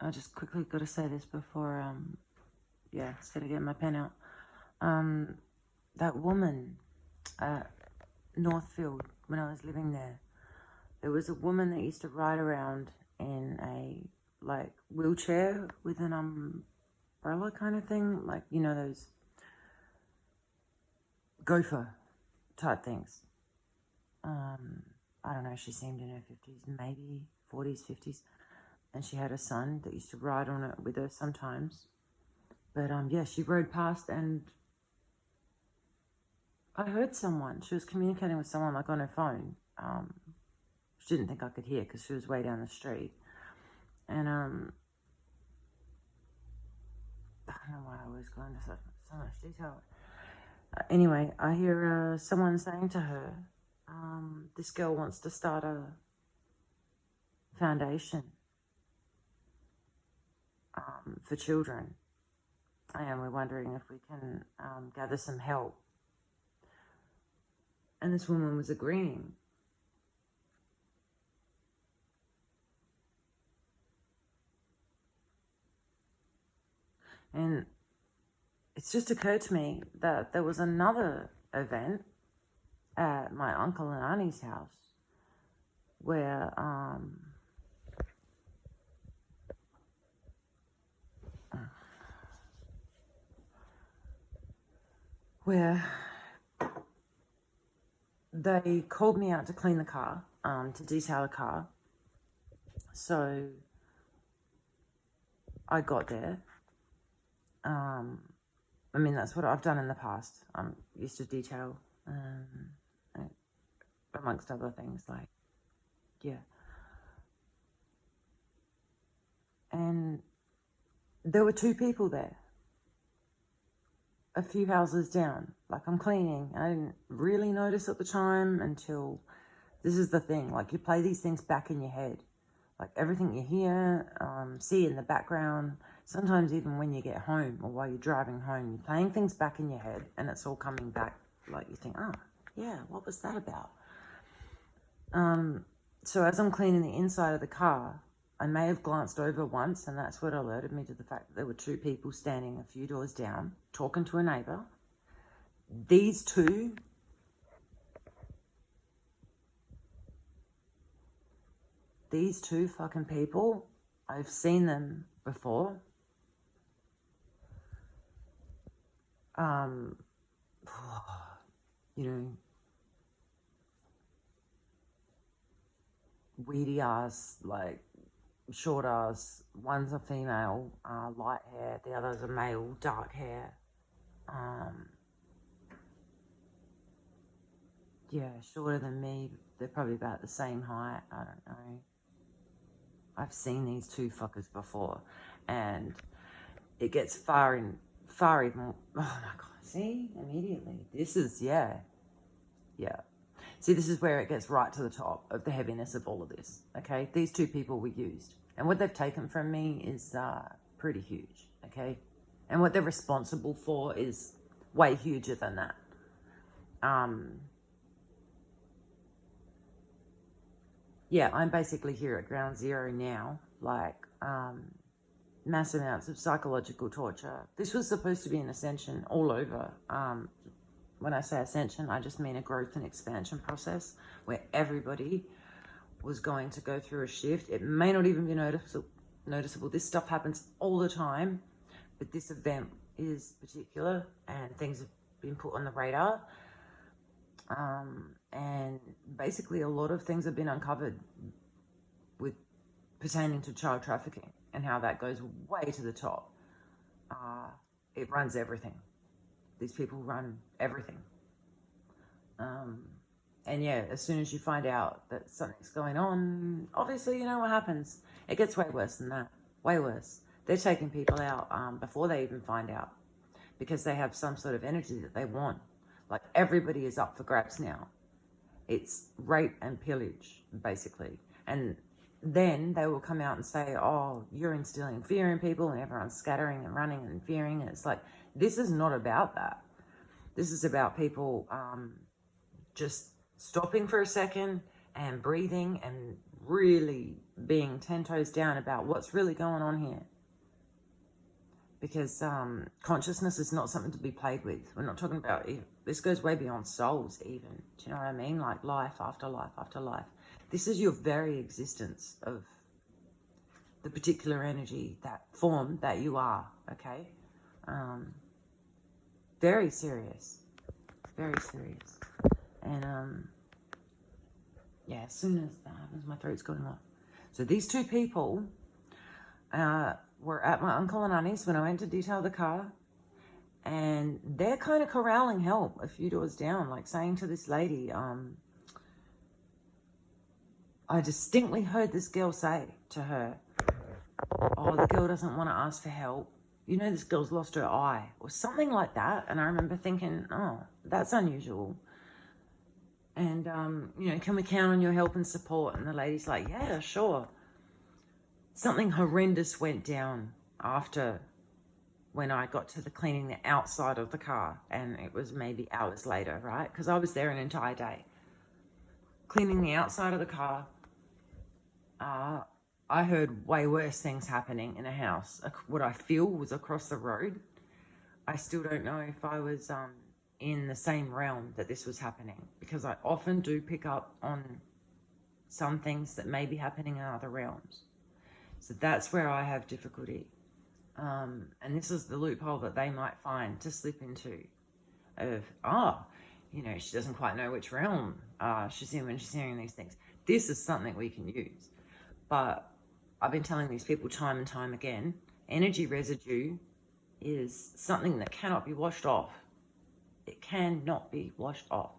I just quickly got to say this before, instead of getting my pen out. That woman at Northfield, when I was living there was a woman that used to ride around in a, like, wheelchair with an umbrella kind of thing. Like, you know, those gopher type things. I don't know, she seemed in her 50s, maybe 40s, 50s. And she had a son that used to ride on it with her sometimes. But, she rode past and I heard someone. She was communicating with someone, like, on her phone. She didn't think I could hear because she was way down the street. And, I don't know why I was going into so much detail. Anyway, I hear someone saying to her, this girl wants to start a foundation for children, and we're wondering if we can gather some help. And this woman was agreeing. And it's just occurred to me that there was another event at my uncle and auntie's house where they called me out to clean the car, to detail the car. So I got there. I mean, that's what I've done in the past. I'm used to detail, amongst other things, like, yeah. And there were two people there, a few houses down. Like, I'm cleaning. I didn't really notice at the time until, this is the thing, like, you play these things back in your head. Like, everything you hear, see in the background, sometimes even when you get home or while you're driving home, you're playing things back in your head and it's all coming back. Like, you think, oh, yeah, what was that about? So as I'm cleaning the inside of the car, I may have glanced over once, and that's what alerted me to the fact that there were two people standing a few doors down, talking to a neighbour. These two fucking people, I've seen them before. You know, weedy ass, like, short ass. One's a female, light hair. The other's a male, dark hair. Shorter than me. They're probably about the same height. I don't know. I've seen these two fuckers before, and it gets far even. Oh my god! See, immediately. This is yeah. See, this is where it gets right to the top of the heaviness of all of this. Okay, these two people were used, and what they've taken from me is pretty huge. Okay, and what they're responsible for is way huger than that. I'm basically here at ground zero now, like, mass amounts of psychological torture. This was supposed to be an ascension all over. When I say ascension, I just mean a growth and expansion process where everybody was going to go through a shift. It may not even be noticeable. This stuff happens all the time, but this event is particular and things have been put on the radar. And basically a lot of things have been uncovered with pertaining to child trafficking and how that goes way to the top. It runs everything. These people run everything. And as soon as you find out that something's going on, obviously you know what happens. It gets way worse than that. Way worse. They're taking people out before they even find out because they have some sort of energy that they want. Like, everybody is up for grabs now. It's rape and pillage, basically. And then they will come out and say, oh, you're instilling fear in people and everyone's scattering and running and fearing. And it's like, this is not about that. This is about people just stopping for a second and breathing and really being 10 toes down about what's really going on here. Because consciousness is not something to be played with. We're not talking about, this goes way beyond souls even. Do you know what I mean? Like life after life after life. This is your very existence of the particular energy, that form that you are, okay? Very serious. Very serious. And yeah, as soon as that happens, my throat's going off. So these two people were at my uncle and auntie's when I went to detail the car, and they're kind of corralling help a few doors down, like saying to this lady, I distinctly heard this girl say to her, oh, the girl doesn't want to ask for help. You know, this girl's lost her eye, or something like that. And I remember thinking, oh, that's unusual. And, you know, can we count on your help and support? And the lady's like, yeah, sure. Something horrendous went down after when I got to the cleaning the outside of the car. And it was maybe hours later, right? Because I was there an entire day. Cleaning the outside of the car, I heard way worse things happening in a house. What I feel was across the road. I still don't know if I was in the same realm that this was happening, because I often do pick up on some things that may be happening in other realms. So that's where I have difficulty. And this is the loophole that they might find to slip into of, you know, she doesn't quite know which realm she's in when she's hearing these things. This is something we can use. But I've been telling these people time and time again, energy residue is something that cannot be washed off. It cannot be washed off.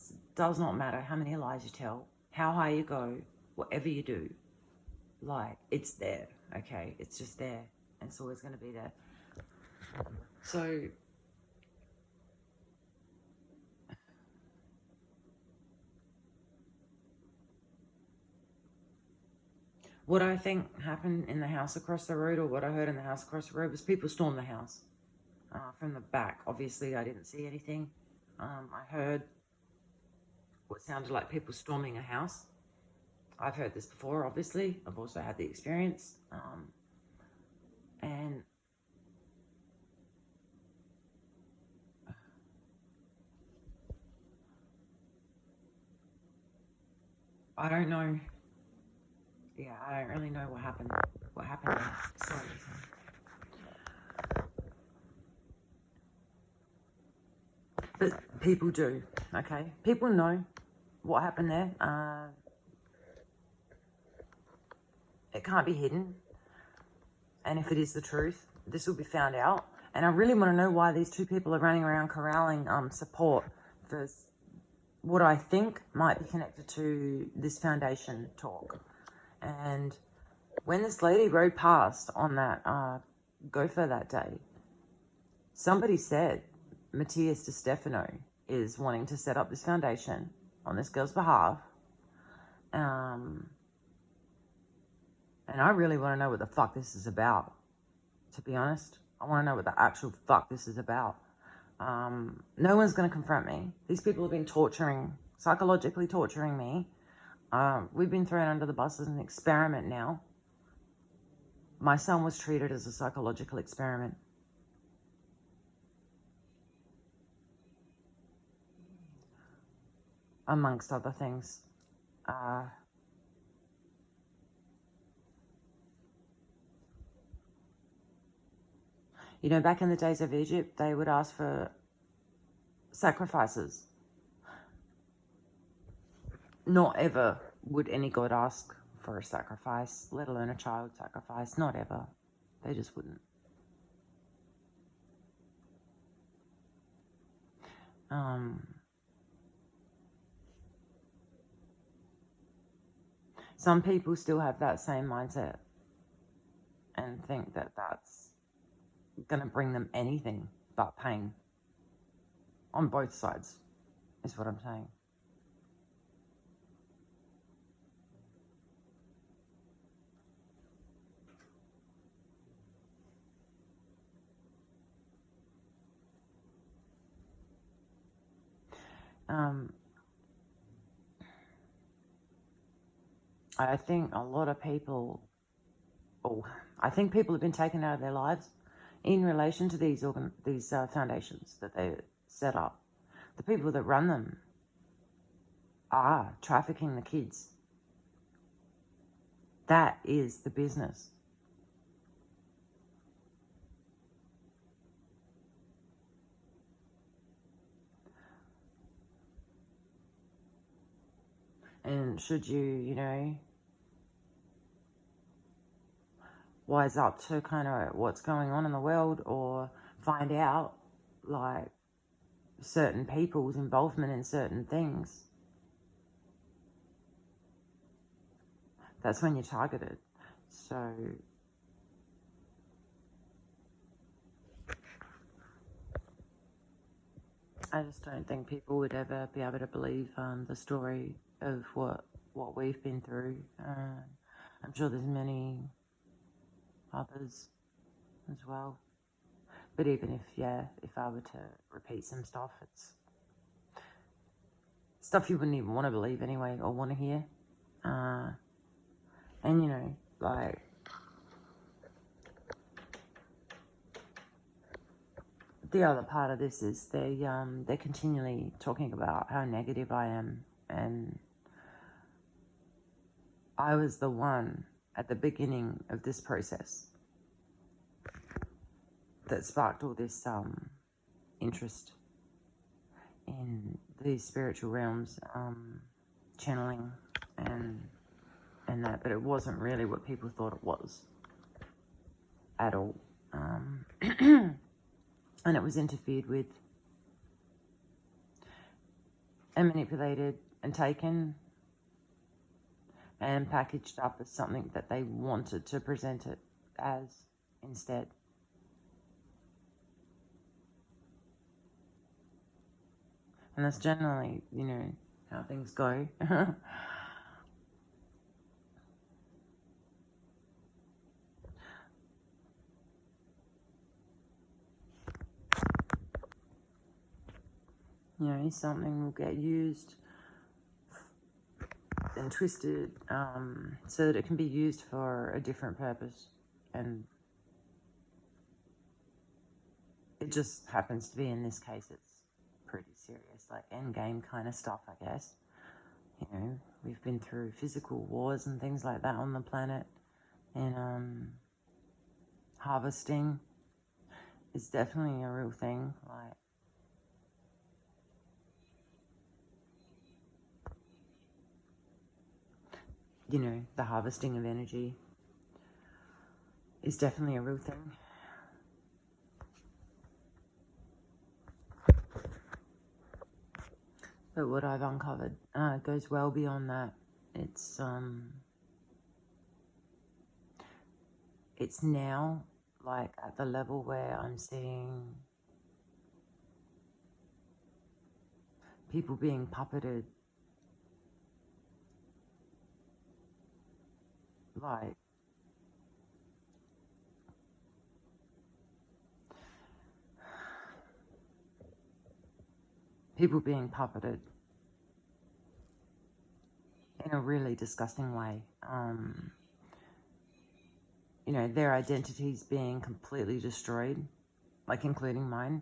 It does not matter how many lies you tell, how high you go, whatever you do. Like, it's there, okay? It's just there. And it's always going to be there. So what I think happened in the house across the road, or what I heard in the house across the road, was people stormed the house from the back. Obviously, I didn't see anything. I heard what sounded like people storming a house. I've heard this before, obviously. I've also had the experience. And I don't know. Yeah, I don't really know what happened. What happened there. Sorry. But people do, okay? People know what happened there. It can't be hidden. And if it is the truth, this will be found out. And I really want to know why these two people are running around corralling support for what I think might be connected to this foundation talk. And when this lady rode past on that gopher that day, somebody said Matthias DiStefano is wanting to set up this foundation on this girl's behalf. And I really want to know what the fuck this is about, to be honest. I want to know what the actual fuck this is about. No one's going to confront me. These people have been psychologically torturing me. We've been thrown under the bus as an experiment now. My son was treated as a psychological experiment. Amongst other things. You know, back in the days of Egypt, they would ask for sacrifices. Not ever would any god ask for a sacrifice, let alone a child sacrifice. Not ever. They just wouldn't. Some people still have that same mindset and think that that's going to bring them anything but pain on both sides, is what I'm saying. I think a lot of people, I think people have been taken out of their lives in relation to these foundations that they set up. The people that run them are trafficking the kids. That is the business. And should you, wise up to kind of what's going on in the world, or find out like certain people's involvement in certain things, that's when you're targeted. So I just don't think people would ever be able to believe the story of what we've been through. I'm sure there's many others as well. But even if I were to repeat some stuff, it's stuff you wouldn't even want to believe anyway, or want to hear. And like, the other part of this is they're continually talking about how negative I am, and I was the one at the beginning of this process that sparked all this interest in these spiritual realms, channeling and that, but it wasn't really what people thought it was at all. And it was interfered with and manipulated and taken and packaged up as something that they wanted to present it as instead. And that's generally, how things go. Something will get used and twisted so that it can be used for a different purpose. And it just happens to be, in this case, it's pretty serious, like endgame kind of stuff, I guess. We've been through physical wars and things like that on the planet, and harvesting is definitely a real thing. Like, the harvesting of energy is definitely a real thing. But what I've uncovered goes well beyond that. It's now like at the level where I'm seeing people being puppeted, like people being puppeted in a really disgusting way. Their identities being completely destroyed, like including mine.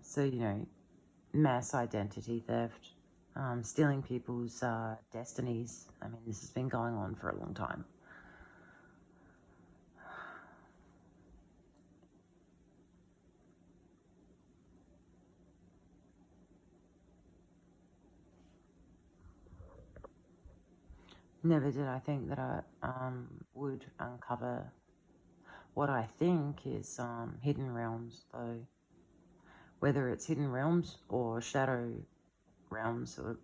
So, mass identity theft, stealing people's destinies. I mean, this has been going on for a long time. Never did I think that I would uncover what I think is hidden realms, though. Whether it's hidden realms or shadow realms or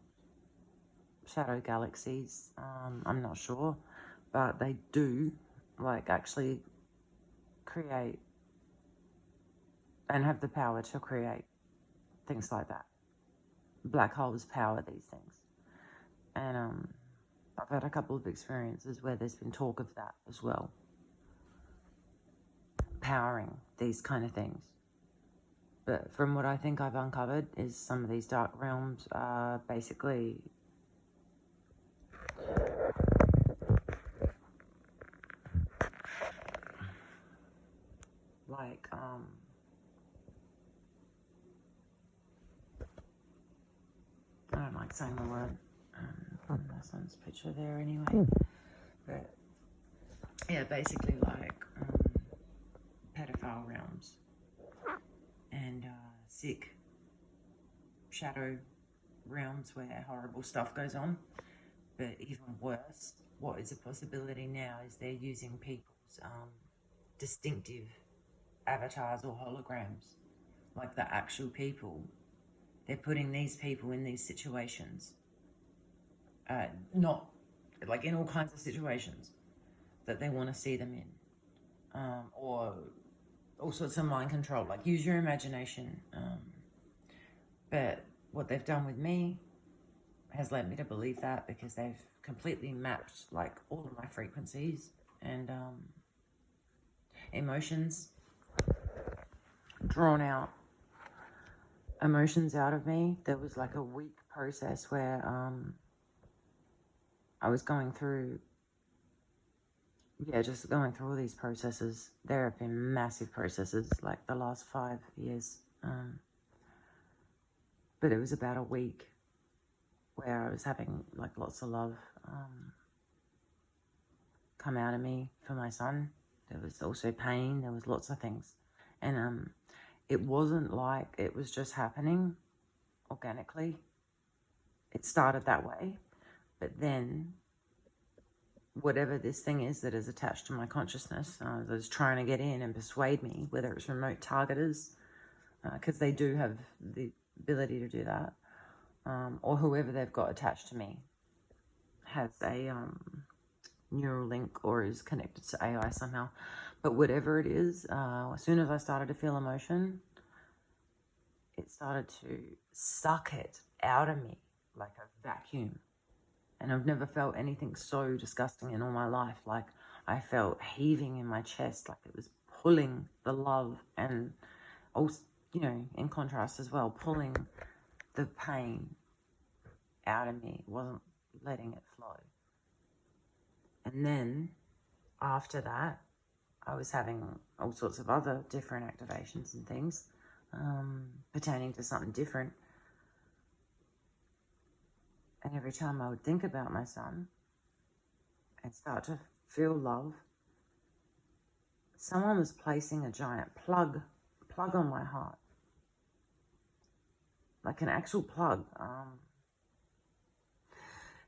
shadow galaxies, I'm not sure. But they do, actually create and have the power to create things like that. Black holes power these things. And I've had a couple of experiences where there's been talk of that as well, powering these kind of things. But from what I think I've uncovered is some of these dark realms are basically like, I don't like saying the word, on my son's picture there anyway, but yeah, basically like pedophile realms and sick shadow realms where horrible stuff goes on. But even worse, what is a possibility now is they're using people's distinctive avatars or holograms, like the actual people. They're putting these people in these situations, not like in all kinds of situations that they want to see them in, or all sorts of mind control, like use your imagination. But what they've done with me has led me to believe that, because they've completely mapped like all of my frequencies and emotions, drawn out emotions out of me. There was like a week process where I was going through, just going through all these processes. There have been massive processes like the last 5 years, but it was about a week where I was having like lots of love come out of me for my son. There was also pain, there was lots of things, and it wasn't like it was just happening organically. It started that way, but then whatever this thing is that is attached to my consciousness, that is trying to get in and persuade me, whether it's remote targeters, because they do have the ability to do that, or whoever they've got attached to me has a neural link or is connected to AI somehow. But whatever it is, as soon as I started to feel emotion, it started to suck it out of me like a vacuum. And I've never felt anything so disgusting in all my life. Like I felt heaving in my chest, like it was pulling the love, and also, you know, in contrast as well, pulling the pain out of me. It wasn't letting it flow. And then after that, I was having all sorts of other different activations and things pertaining to something different. And every time I would think about my son and start to feel love, someone was placing a giant plug on my heart, like an actual plug.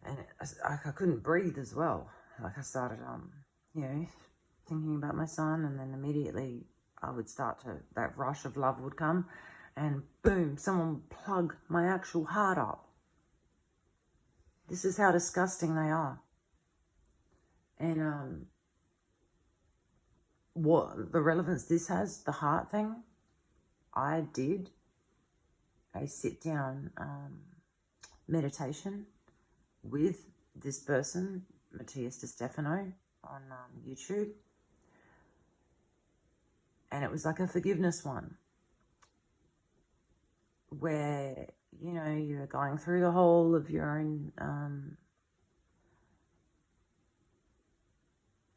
And I couldn't breathe as well. Like I started, thinking about my son, and then immediately I would start to, that rush of love would come, and boom, someone would plug my actual heart up. This is how disgusting they are. And what the relevance this has, the heart thing, I did a sit down meditation with this person, Matthias De Stefano, on YouTube. And it was like a forgiveness one, where, you know, you're going through the whole of your own,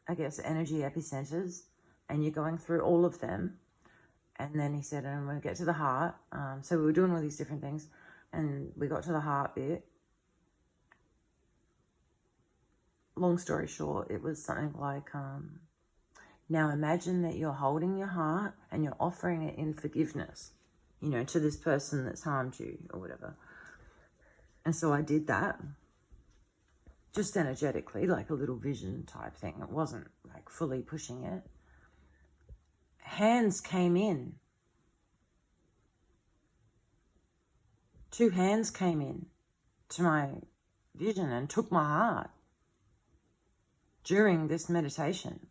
energy epicenters, and you're going through all of them. And then he said, and we'll get to the heart. So we were doing all these different things, and we got to the heart bit. Long story short, it was something like, now imagine that you're holding your heart and you're offering it in forgiveness, you know, to this person that's harmed you or whatever. And so I did that, just energetically, like a little vision type thing. It wasn't like fully pushing it. Hands came in. 2 hands came in to my vision and took my heart during this meditation.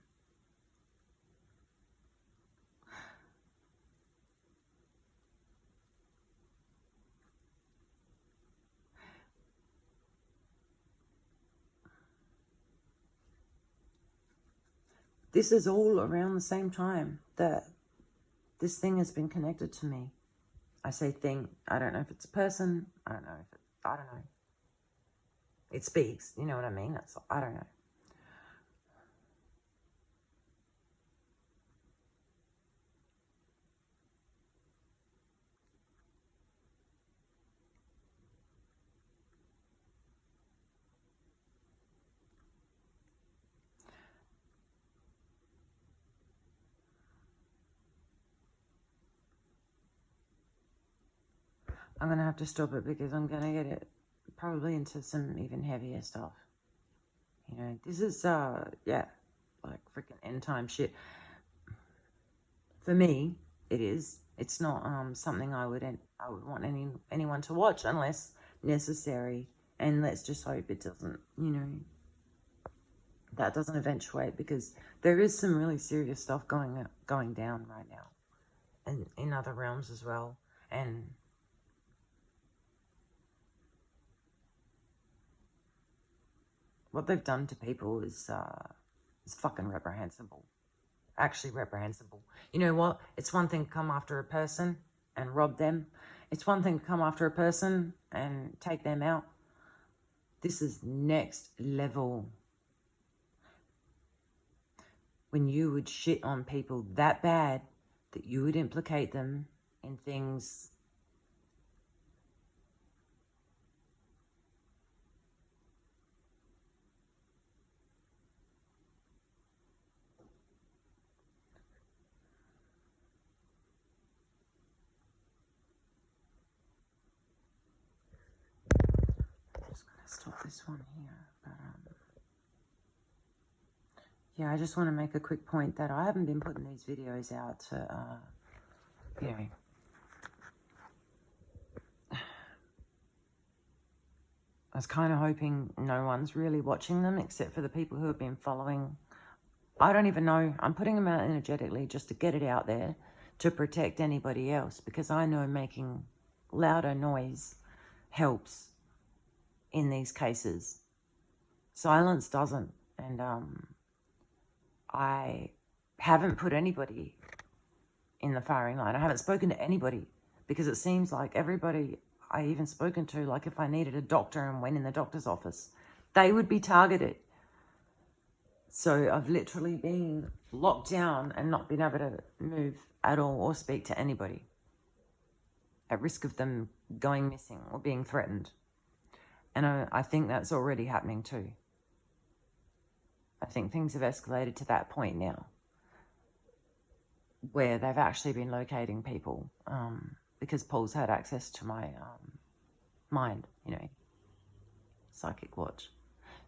This is all around the same time that this thing has been connected to me. I say thing, I don't know if it's a person, I don't know. It speaks, you know what I mean? I don't know. I'm going to have to stop it because I'm going to get it probably into some even heavier stuff. You know, this is, yeah, like freaking end time shit. For me, it is. It's not something I would want anyone to watch unless necessary. And let's just hope it doesn't, you know, that doesn't eventuate, because there is some really serious stuff going down right now, and in other realms as well. And what they've done to people is fucking reprehensible. Actually reprehensible. You know what? It's one thing to come after a person and rob them. It's one thing to come after a person and take them out. This is next level. When you would shit on people that bad that you would implicate them in things stop this one here, but yeah, I just want to make a quick point that I haven't been putting these videos out to, you know, I was kind of hoping no one's really watching them except for the people who have been following. I don't even know. I'm putting them out energetically just to get it out there to protect anybody else, because I know making louder noise helps in these cases. Silence doesn't. And I haven't put anybody in the firing line. I haven't spoken to anybody, because it seems like everybody I even spoken to, like if I needed a doctor and went in the doctor's office, they would be targeted. So I've literally been locked down and not been able to move at all or speak to anybody, at risk of them going missing or being threatened. And I think that's already happening too. I think things have escalated to that point now where they've actually been locating people, because Paul's had access to my mind, you know, psychic watch.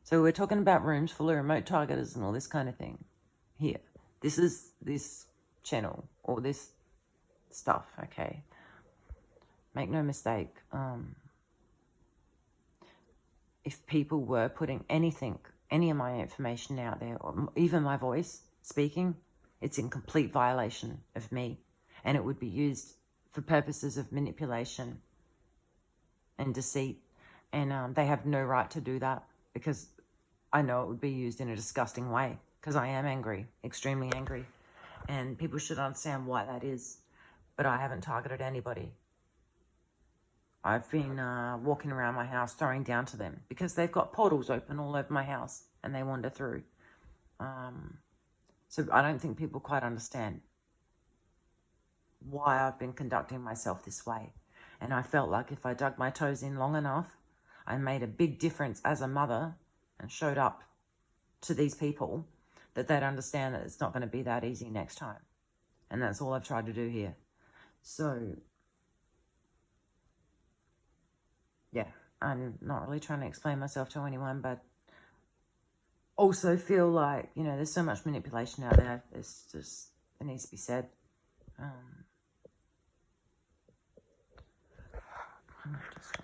So we're talking about rooms full of remote targeters and all this kind of thing here. This is this channel or this stuff, okay? Make no mistake. If people were putting anything, any of my information out there, or even my voice speaking, it's in complete violation of me, and it would be used for purposes of manipulation and deceit, and they have no right to do that, because I know it would be used in a disgusting way, because I am angry, extremely angry, and people should understand why that is. But I haven't targeted anybody. I've been walking around my house throwing down to them because they've got portals open all over my house and they wander through. So I don't think people quite understand why I've been conducting myself this way. And I felt like if I dug my toes in long enough, I made a big difference as a mother and showed up to these people, that they'd understand that it's not going to be that easy next time. And that's all I've tried to do here. So yeah, I'm not really trying to explain myself to anyone, but also feel like, you know, there's so much manipulation out there. It's just, it needs to be said. I'm just